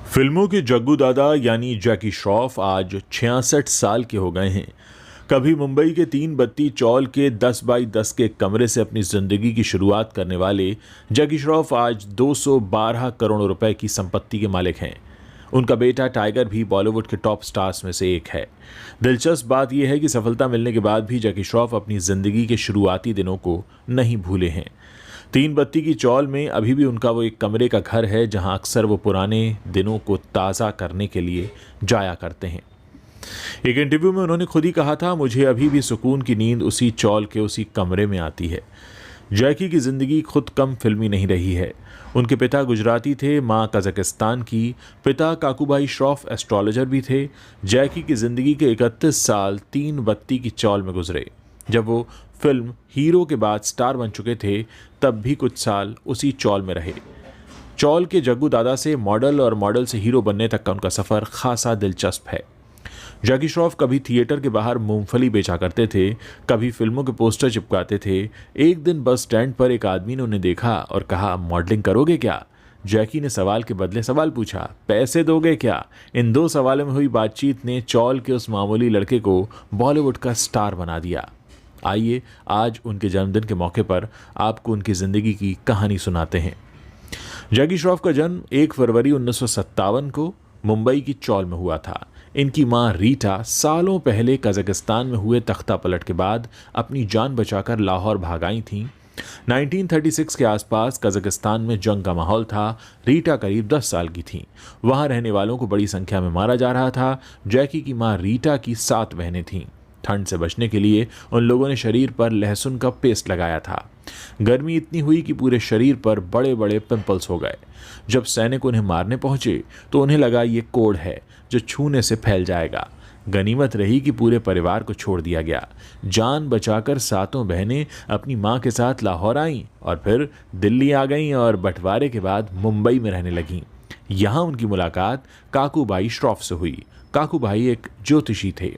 फिल्मों के जग्गू दादा यानी जैकी श्रॉफ आज 66 साल के हो गए हैं। कभी मुंबई के 3 बत्ती चौल के 10 बाई 10 के कमरे से अपनी जिंदगी की शुरुआत करने वाले जैकी श्रॉफ आज 212 करोड़ रुपए की संपत्ति के मालिक हैं। उनका बेटा टाइगर भी बॉलीवुड के टॉप स्टार्स में से एक है। दिलचस्प बात यह है कि सफलता मिलने के बाद भी जैकी श्रॉफ अपनी जिंदगी के शुरुआती दिनों को नहीं भूले हैं। 3 बत्ती की चौल में अभी भी उनका वो एक कमरे का घर है जहां अक्सर वो पुराने दिनों को ताज़ा करने के लिए जाया करते हैं। एक इंटरव्यू में उन्होंने खुद ही कहा था, मुझे अभी भी सुकून की नींद उसी चौल के उसी कमरे में आती है। जैकी की जिंदगी खुद कम फिल्मी नहीं रही है। उनके पिता गुजराती थे, मां कजाकिस्तान की। पिता काकूभाई श्रॉफ एस्ट्रोलॉजर भी थे। जैकी की जिंदगी के 31 साल 3 बत्ती की चौल में गुजरे। जब वो फिल्म हीरो के बाद स्टार बन चुके थे तब भी कुछ साल उसी चौल में रहे। चौल के जग्गू दादा से मॉडल और मॉडल से हीरो बनने तक का उनका सफ़र खासा दिलचस्प है। जैकी श्रॉफ कभी थिएटर के बाहर मूंगफली बेचा करते थे, कभी फिल्मों के पोस्टर चिपकाते थे। एक दिन बस स्टैंड पर एक आदमी ने उन्हें देखा और कहा, मॉडलिंग करोगे क्या? जैकी ने सवाल के बदले सवाल पूछा, पैसे दोगे क्या? इन 2 सवालों में हुई बातचीत ने चौल के उस मामूली लड़के को बॉलीवुड का स्टार बना दिया। आइए आज उनके जन्मदिन के मौके पर आपको उनकी ज़िंदगी की कहानी सुनाते हैं। जैकी श्रॉफ का जन्म 1 फरवरी 1957 को मुंबई की चौल में हुआ था। इनकी मां रीटा सालों पहले कजाकिस्तान में हुए तख्ता पलट के बाद अपनी जान बचाकर लाहौर भाग आई थीं। 1936 के आसपास कजाकिस्तान में जंग का माहौल था। रीटा करीब 10 साल की थीं। वहां रहने वालों को बड़ी संख्या में मारा जा रहा था। जैकी की मां रीटा की 7 बहनें थीं। ठंड से बचने के लिए उन लोगों ने शरीर पर लहसुन का पेस्ट लगाया था। गर्मी इतनी हुई कि पूरे शरीर पर बड़े बड़े पिंपल्स हो गए। जब सैनिक उन्हें मारने पहुंचे तो उन्हें लगा ये कोड़ है जो छूने से फैल जाएगा। गनीमत रही कि पूरे परिवार को छोड़ दिया गया। जान बचाकर 7 बहनें अपनी मां के साथ लाहौर आईं और फिर दिल्ली आ गईं और बंटवारे के बाद मुंबई में रहने लगीं। यहाँ उनकी मुलाकात काकूभाई श्रॉफ से हुई। काकूभाई एक ज्योतिषी थे।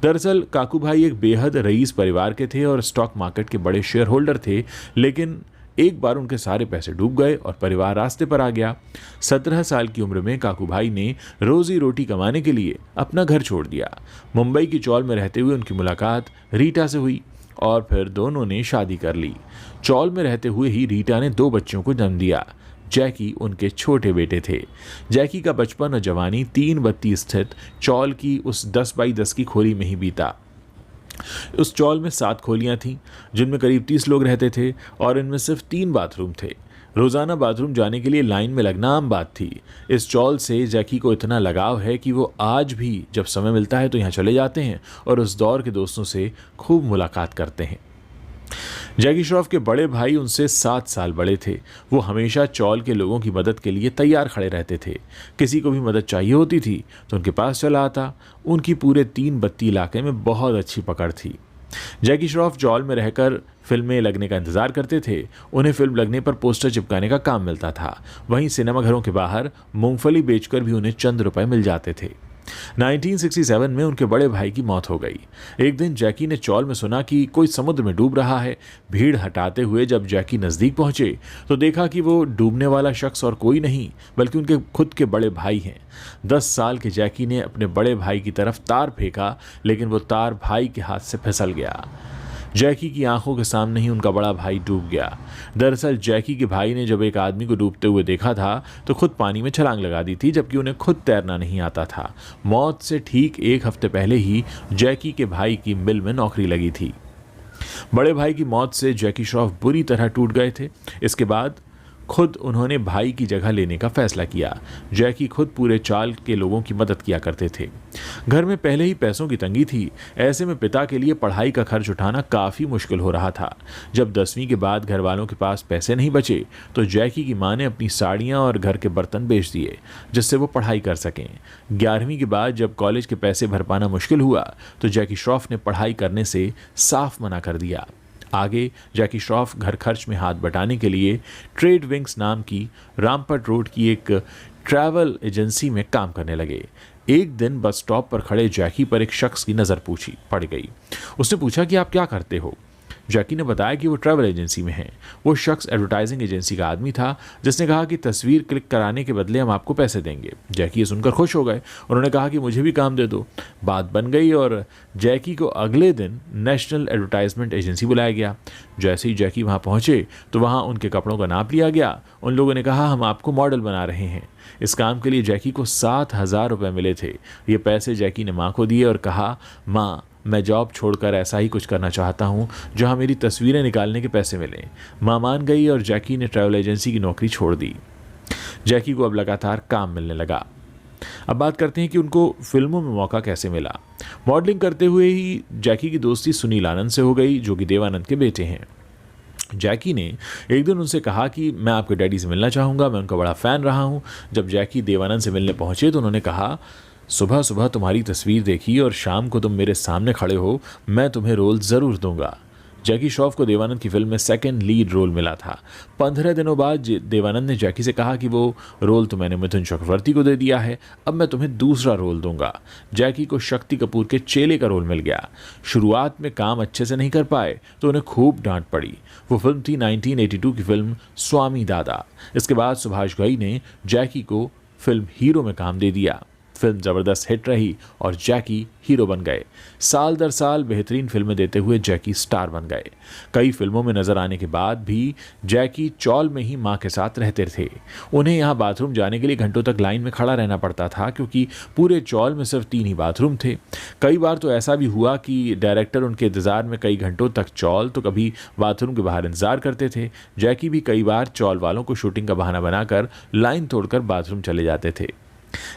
दरअसल काकूभाई एक बेहद रईस परिवार के थे और स्टॉक मार्केट के बड़े शेयर होल्डर थे, लेकिन एक बार उनके सारे पैसे डूब गए और परिवार रास्ते पर आ गया। 17 साल की उम्र में काकूभाई ने रोजी रोटी कमाने के लिए अपना घर छोड़ दिया। मुंबई की चौल में रहते हुए उनकी मुलाकात रीटा से हुई और फिर दोनों ने शादी कर ली। चौल में रहते हुए ही रीटा ने 2 बच्चों को जन्म दिया। जैकी उनके छोटे बेटे थे। जैकी का बचपन और जवानी 3 बत्ती स्थित चौल की उस 10 बाई 10 की खोली में ही बीता। उस चौल में 7 खोलियां थीं जिनमें करीब 30 लोग रहते थे और इनमें सिर्फ 3 बाथरूम थे। रोजाना बाथरूम जाने के लिए लाइन में लगना आम बात थी। इस चौल से जैकी को इतना लगाव है कि वो आज भी जब समय मिलता है तो यहाँ चले जाते हैं और उस दौर के दोस्तों से खूब मुलाकात करते हैं। जैकी श्रॉफ के बड़े भाई उनसे 7 साल बड़े थे। वो हमेशा चौल के लोगों की मदद के लिए तैयार खड़े रहते थे। किसी को भी मदद चाहिए होती थी तो उनके पास चला आता। उनकी पूरे 3 बत्ती इलाके में बहुत अच्छी पकड़ थी। जैकी श्रॉफ चौल में रहकर फिल्में लगने का इंतजार करते थे। उन्हें फिल्म लगने पर पोस्टर चिपकाने का काम मिलता था। वहीं सिनेमाघरों के बाहर मूंगफली बेचकर भी उन्हें चंद रुपए मिल जाते थे। 1967 में उनके बड़े भाई की मौत हो गई। एक दिन जैकी ने चौल में सुना कि कोई समुद्र में डूब रहा है। भीड़ हटाते हुए जब जैकी नज़दीक पहुंचे तो देखा कि वो डूबने वाला शख्स और कोई नहीं बल्कि उनके खुद के बड़े भाई हैं। 10 साल के जैकी ने अपने बड़े भाई की तरफ तार फेंका, लेकिन वो तार भाई के हाथ से फिसल गया। जैकी की आंखों के सामने ही उनका बड़ा भाई डूब गया। दरअसल जैकी के भाई ने जब एक आदमी को डूबते हुए देखा था तो खुद पानी में छलांग लगा दी थी, जबकि उन्हें खुद तैरना नहीं आता था। मौत से ठीक 1 हफ्ते पहले ही जैकी के भाई की मिल में नौकरी लगी थी। बड़े भाई की मौत से जैकी श्रॉफ बुरी तरह टूट गए थे। इसके बाद खुद उन्होंने भाई की जगह लेने का फैसला किया। जैकी खुद पूरे चाल के लोगों की मदद किया करते थे। घर में पहले ही पैसों की तंगी थी। ऐसे में पिता के लिए पढ़ाई का खर्च उठाना काफ़ी मुश्किल हो रहा था। जब 10वीं के बाद घर वालों के पास पैसे नहीं बचे तो जैकी की मां ने अपनी साड़ियाँ और घर के बर्तन बेच दिए जिससे वो पढ़ाई कर सकें। 11वीं के बाद जब कॉलेज के पैसे भर पाना मुश्किल हुआ तो जैकी श्रॉफ ने पढ़ाई करने से साफ मना कर दिया। आगे जैकी श्रॉफ घर खर्च में हाथ बटाने के लिए ट्रेड विंग्स नाम की रामपट रोड की एक ट्रैवल एजेंसी में काम करने लगे। एक दिन बस स्टॉप पर खड़े जैकी पर एक शख्स की नज़र पड़ गई। उसने पूछा कि आप क्या करते हो? जैकी ने बताया कि वो ट्रैवल एजेंसी में हैं। वो शख्स एडवर्टाइजिंग एजेंसी का आदमी था जिसने कहा कि तस्वीर क्लिक कराने के बदले हम आपको पैसे देंगे। जैकी ये सुनकर खुश हो गए। उन्होंने कहा कि मुझे भी काम दे दो। बात बन गई और जैकी को अगले दिन नेशनल एडवर्टाइजमेंट एजेंसी बुलाया गया। जैसे ही जैकी वहाँ पहुँचे तो वहाँ उनके कपड़ों का नाप लिया गया। उन लोगों ने कहा हम आपको मॉडल बना रहे हैं। इस काम के लिए जैकी को 7,000 रुपये मिले थे। ये पैसे जैकी ने माँ को दिए और कहा, माँ मैं जॉब छोड़कर ऐसा ही कुछ करना चाहता हूँ जहाँ मेरी तस्वीरें निकालने के पैसे मिलें। माँ मान गई और जैकी ने ट्रैवल एजेंसी की नौकरी छोड़ दी। जैकी को अब लगातार काम मिलने लगा। अब बात करते हैं कि उनको फिल्मों में मौका कैसे मिला। मॉडलिंग करते हुए ही जैकी की दोस्ती सुनील आनंद से हो गई, जो कि देव आनंद के बेटे हैं। जैकी ने एक दिन उनसे कहा कि मैं आपके डैडी से मिलना चाहूँगा, मैं उनका बड़ा फ़ैन रहा हूँ। जब जैकी देवानंद से मिलने पहुँचे तो उन्होंने कहा, सुबह सुबह तुम्हारी तस्वीर देखी और शाम को तुम मेरे सामने खड़े हो, मैं तुम्हें रोल ज़रूर दूंगा। जैकी श्रॉफ को देवानंद की फिल्म में सेकंड लीड रोल मिला था। 15 दिनों बाद देवानंद ने जैकी से कहा कि वो रोल तो मैंने मिथुन चक्रवर्ती को दे दिया है, अब मैं तुम्हें दूसरा रोल दूंगा। जैकी को शक्ति कपूर के चेले का रोल मिल गया। शुरुआत में काम अच्छे से नहीं कर पाए तो उन्हें खूब डांट पड़ी। वो फिल्म थी 1982 की फिल्म स्वामी दादा। इसके बाद सुभाष घई ने जैकी को फिल्म हीरो में काम दे दिया। फिल्म ज़बरदस्त हिट रही और जैकी हीरो बन गए। साल दर साल बेहतरीन फिल्में देते हुए जैकी स्टार बन गए। कई फिल्मों में नजर आने के बाद भी जैकी चौल में ही मां के साथ रहते थे। उन्हें यहां बाथरूम जाने के लिए घंटों तक लाइन में खड़ा रहना पड़ता था, क्योंकि पूरे चौल में सिर्फ 3 ही बाथरूम थे। कई बार तो ऐसा भी हुआ कि डायरेक्टर उनके इंतजार में कई घंटों तक चौल तो कभी बाथरूम के बाहर इंतजार करते थे। जैकी भी कई बार चौल वालों को शूटिंग का बहाना बनाकर लाइन तोड़कर बाथरूम चले जाते थे।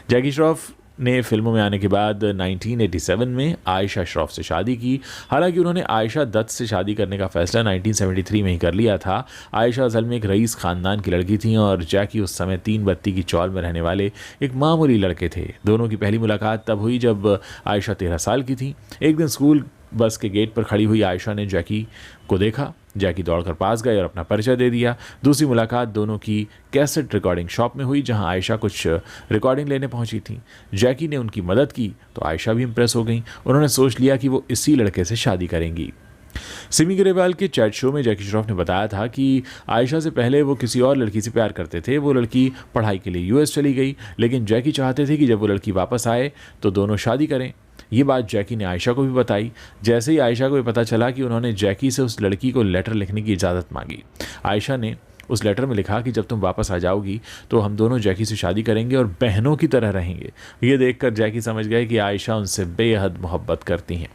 जैकी श्रॉफ ने फिल्मों में आने के बाद 1987 में आयशा श्रॉफ से शादी की। हालांकि उन्होंने आयशा दत्त से शादी करने का फैसला 1973 में ही कर लिया था। आयशा असल में एक रईस खानदान की लड़की थी और जैकी उस समय 3 बत्ती की चौल में रहने वाले एक मामूली लड़के थे। दोनों की पहली मुलाकात तब हुई जब आयशा 13 साल की थी। एक दिन स्कूल बस के गेट पर खड़ी हुई आयशा ने जैकी को देखा। जैकी दौड़कर पास गए और अपना परिचय दे दिया। दूसरी मुलाकात दोनों की कैसेट रिकॉर्डिंग शॉप में हुई, जहां आयशा कुछ रिकॉर्डिंग लेने पहुंची थी। जैकी ने उनकी मदद की तो आयशा भी इंप्रेस हो गई। उन्होंने सोच लिया कि वो इसी लड़के से शादी करेंगी। सिमी ग्रेवाल के चैट शो में जैकी श्रॉफ ने बताया था कि आयशा से पहले वो किसी और लड़की से प्यार करते थे। वो लड़की पढ़ाई के लिए यूएस चली गई, लेकिन जैकी चाहते थे कि जब वो लड़की वापस आए तो दोनों शादी करें। ये बात जैकी ने आयशा को भी बताई। जैसे ही आयशा को ये पता चला कि उन्होंने जैकी से उस लड़की को लेटर लिखने की इजाज़त मांगी। आयशा ने उस लेटर में लिखा कि जब तुम वापस आ जाओगी तो हम दोनों जैकी से शादी करेंगे और बहनों की तरह रहेंगे। ये देखकर जैकी समझ गए कि आयशा उनसे बेहद मोहब्बत करती हैं।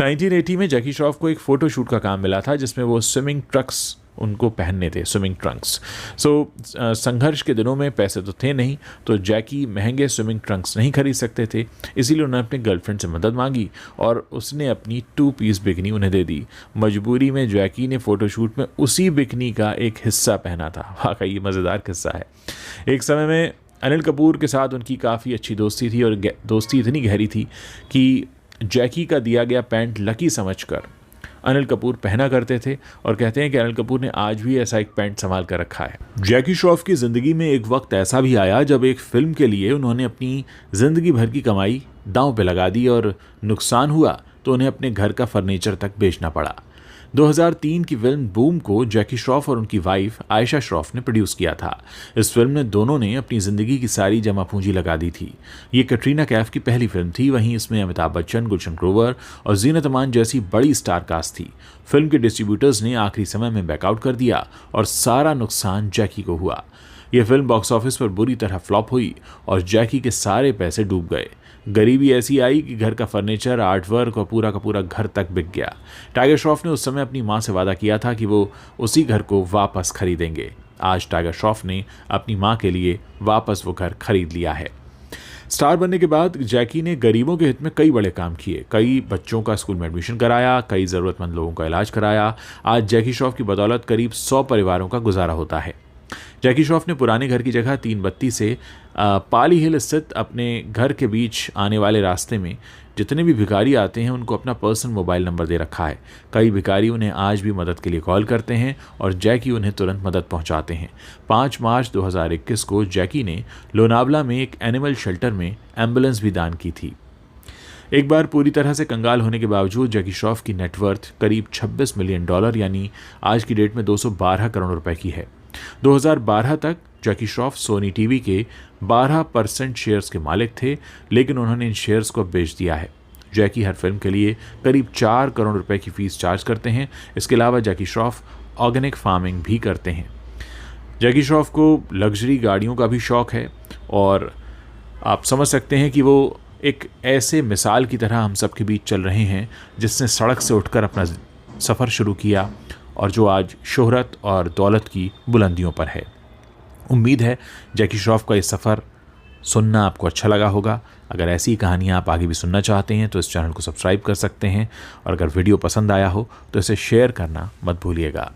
1980 में जैकी श्रॉफ को एक फ़ोटो शूट का काम मिला था, जिसमें वो स्विमिंग ट्रक्स उनको पहनने थे, स्विमिंग ट्रंक्स। संघर्ष के दिनों में पैसे तो थे नहीं, तो जैकी महंगे स्विमिंग ट्रंक्स नहीं खरीद सकते थे। इसीलिए उन्होंने अपने गर्लफ्रेंड से मदद मांगी और उसने अपनी 2 पीस बिकनी उन्हें दे दी। मजबूरी में जैकी ने फ़ोटोशूट में उसी बिकनी का एक हिस्सा पहना था। वाकई ये मज़ेदार किस्सा है। एक समय में अनिल कपूर के साथ उनकी काफ़ी अच्छी दोस्ती थी और दोस्ती इतनी गहरी थी कि जैकी का दिया गया पैंट लकी समझकर अनिल कपूर पहना करते थे और कहते हैं कि अनिल कपूर ने आज भी ऐसा एक पैंट संभाल कर रखा है। जैकी श्रॉफ की ज़िंदगी में एक वक्त ऐसा भी आया जब एक फिल्म के लिए उन्होंने अपनी ज़िंदगी भर की कमाई दांव पे लगा दी और नुकसान हुआ तो उन्हें अपने घर का फर्नीचर तक बेचना पड़ा। 2003 की फिल्म बूम को जैकी श्रॉफ और उनकी वाइफ आयशा श्रॉफ ने प्रोड्यूस किया था। इस फिल्म में दोनों ने अपनी ज़िंदगी की सारी जमा पूंजी लगा दी थी। ये कटरीना कैफ की पहली फिल्म थी। वहीं इसमें अमिताभ बच्चन, गुलशन ग्रोवर और जीनत अमान जैसी बड़ी स्टार कास्ट थी। फिल्म के डिस्ट्रीब्यूटर्स ने आखिरी समय में बैकआउट कर दिया और सारा नुकसान जैकी को हुआ। यह फिल्म बॉक्स ऑफिस पर बुरी तरह फ्लॉप हुई और जैकी के सारे पैसे डूब गए। गरीबी ऐसी आई कि घर का फर्नीचर, आर्ट वर्क और पूरा का पूरा घर तक बिक गया। टाइगर श्रॉफ ने उस समय अपनी मां से वादा किया था कि वो उसी घर को वापस खरीदेंगे। आज टाइगर श्रॉफ ने अपनी मां के लिए वापस वो घर खरीद लिया है। स्टार बनने के बाद जैकी ने गरीबों के हित में कई बड़े काम किए। कई बच्चों का स्कूल में एडमिशन कराया, कई ज़रूरतमंद लोगों का इलाज कराया। आज जैकी श्रॉफ की बदौलत करीब 100 परिवारों का गुजारा होता है। जैकी श्रॉफ ने पुराने घर की जगह 3 बत्ती से पाली हिल स्थित अपने घर के बीच आने वाले रास्ते में जितने भी भिखारी आते हैं उनको अपना पर्सनल मोबाइल नंबर दे रखा है। कई भिखारी उन्हें आज भी मदद के लिए कॉल करते हैं और जैकी उन्हें तुरंत मदद पहुंचाते हैं। 5 मार्च 2021 को जैकी ने लोनावला में एक एनिमल शेल्टर में एम्बुलेंस भी दान की थी। एक बार पूरी तरह से कंगाल होने के बावजूद जैकी श्रॉफ की नेटवर्थ करीब $26 मिलियन यानी आज की डेट में 212 करोड़ रुपए की है। 2012 तक जैकी श्रॉफ सोनी टीवी के 12% शेयर्स के मालिक थे, लेकिन उन्होंने इन शेयर्स को बेच दिया है। जैकी हर फिल्म के लिए करीब 4 करोड़ रुपए की फीस चार्ज करते हैं। इसके अलावा जैकी श्रॉफ ऑर्गेनिक फार्मिंग भी करते हैं। जैकी श्रॉफ को लग्जरी गाड़ियों का भी शौक है और आप समझ सकते हैं कि वो एक ऐसे मिसाल की तरह हम सबके बीच चल रहे हैं जिसने सड़क से उठकर अपना सफ़र शुरू किया और जो आज शोहरत और दौलत की बुलंदियों पर है। उम्मीद है जैकी श्रॉफ का ये सफ़र सुनना आपको अच्छा लगा होगा। अगर ऐसी ही कहानियाँ आप आगे भी सुनना चाहते हैं तो इस चैनल को सब्सक्राइब कर सकते हैं और अगर वीडियो पसंद आया हो तो इसे शेयर करना मत भूलिएगा।